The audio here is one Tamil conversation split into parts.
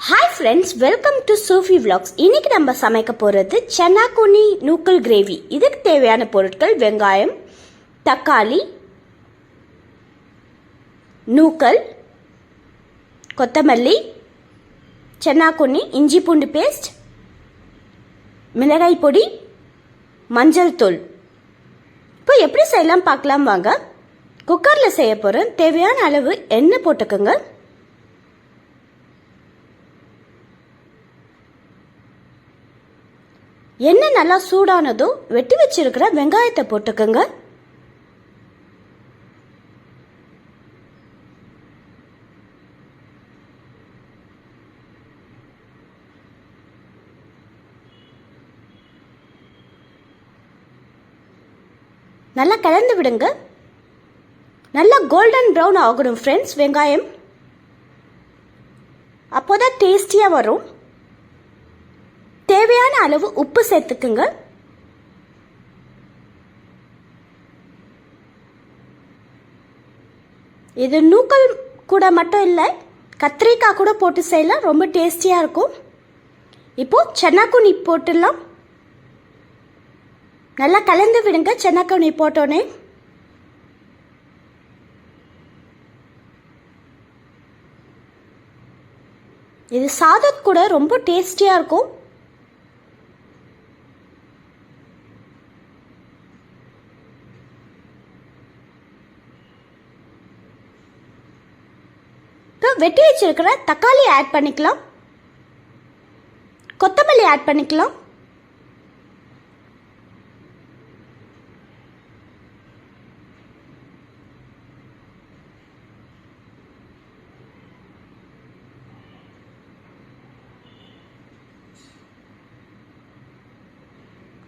Hi friends, welcome to Sufi vlogs. இன்னைக்கு நம்ம சமைக்க போகிறது சென்னாக்குனி நூக்கல் கிரேவி. இதுக்கு தேவையான பொருட்கள்: வெங்காயம், தக்காளி, நூக்கல், கொத்தமல்லி, சென்னாக்குனி, இஞ்சி பூண்டு பேஸ்ட், மிளகாய் பொடி, மஞ்சள் தூள். இப்போ எப்படி செய்யலாம் பார்க்கலாம் வாங்க. குக்கரில் செய்ய போகிறேன். தேவையான அளவு எண்ணெய் போட்டுக்கோங்க. எண்ணெய் நல்லா சூடானதும் வெட்டி வச்சிருக்கிற வெங்காயத்தை போட்டுக்கோங்க. நல்லா கலந்து விடுங்க. நல்லா கோல்டன் ப்ரௌன் ஆகணும் ஃப்ரெண்ட்ஸ் வெங்காயம். அப்போதான் டேஸ்டியாக வரும். தேவையான அளவு உப்பு சேர்த்துக்குங்க. இது நூக்கல் கூட மட்டும் இல்லை, கத்திரிக்காய் கூட போட்டு செய்யலாம், ரொம்ப டேஸ்டியாக இருக்கும். இப்போ சென்னாக்குனி போட்டுடலாம். நல்லா கலந்து விடுங்க. சென்னாக்குனி போட்டோன்னே இது சாதம் கூட ரொம்ப டேஸ்டியாக இருக்கும். வெட்டி வச்சிருக்கிற தக்காளி ஆட் பண்ணிக்கலாம். கொத்தமல்லி ஆட் பண்ணிக்கலாம்.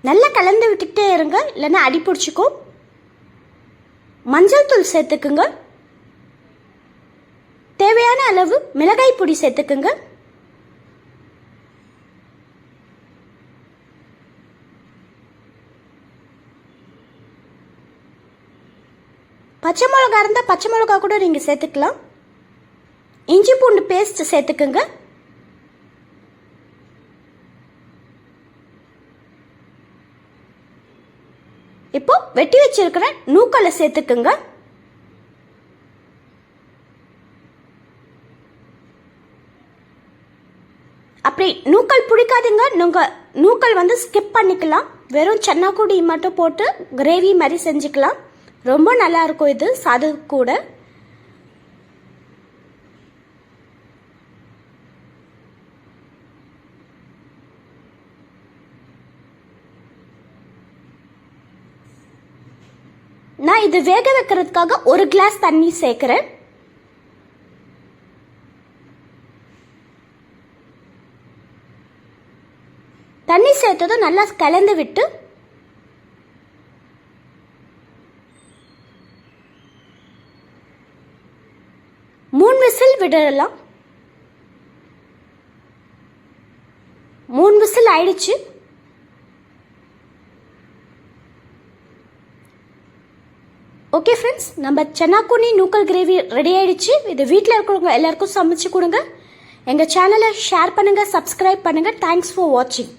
நல்லா கலந்து விட்டுக்கிட்டே இருங்க, இல்லைன்னா அடி பிடிச்சிக்கும். மஞ்சள் தூள் சேர்த்துக்குங்க. தேவையான அளவு மிளகாய் பொடி சேர்த்துக்குங்க. பச்சை மிளகா இருந்தால் பச்சை மிளகா கூட நீங்கள் சேர்த்துக்கலாம். இஞ்சி பூண்டு பேஸ்ட் சேர்த்துக்குங்க. இப்போ வெட்டி வச்சிருக்கிற நூக்கலை சேர்த்துக்குங்க. அப்படி நூக்கல் பிடிக்காதுங்க, நீங்கள் நூக்கல் ஸ்கிப் பண்ணிக்கலாம். வெறும் சென்னாக்குடி மட்டும் போட்டு கிரேவி மாதிரி செஞ்சுக்கலாம். ரொம்ப நல்லா இருக்கும் இது சாதம் கூட. நான் இது வேக வைக்கிறதுக்காக 1 கிளாஸ் தண்ணி சேர்க்கிறேன். தண்ணி சேர்த்ததும் நல்லா கலந்து விட்டு மூணு விசில் விடலாம். 3 விசில் ஆயிடுச்சு. ஓகே ஃப்ரெண்ட்ஸ், நம்ம சென்னாக்குனி நூக்கல் கிரேவி ரெடி ஆயிடுச்சு. இது வீட்டில் இருக்கிறவங்க எல்லாருக்கும் சமைச்சு கொடுங்க. எங்கள் சேனலை ஷேர் பண்ணுங்கள், சப்ஸ்கிரைப் பண்ணுங்கள். தேங்க்ஸ் ஃபார் வாட்சிங்.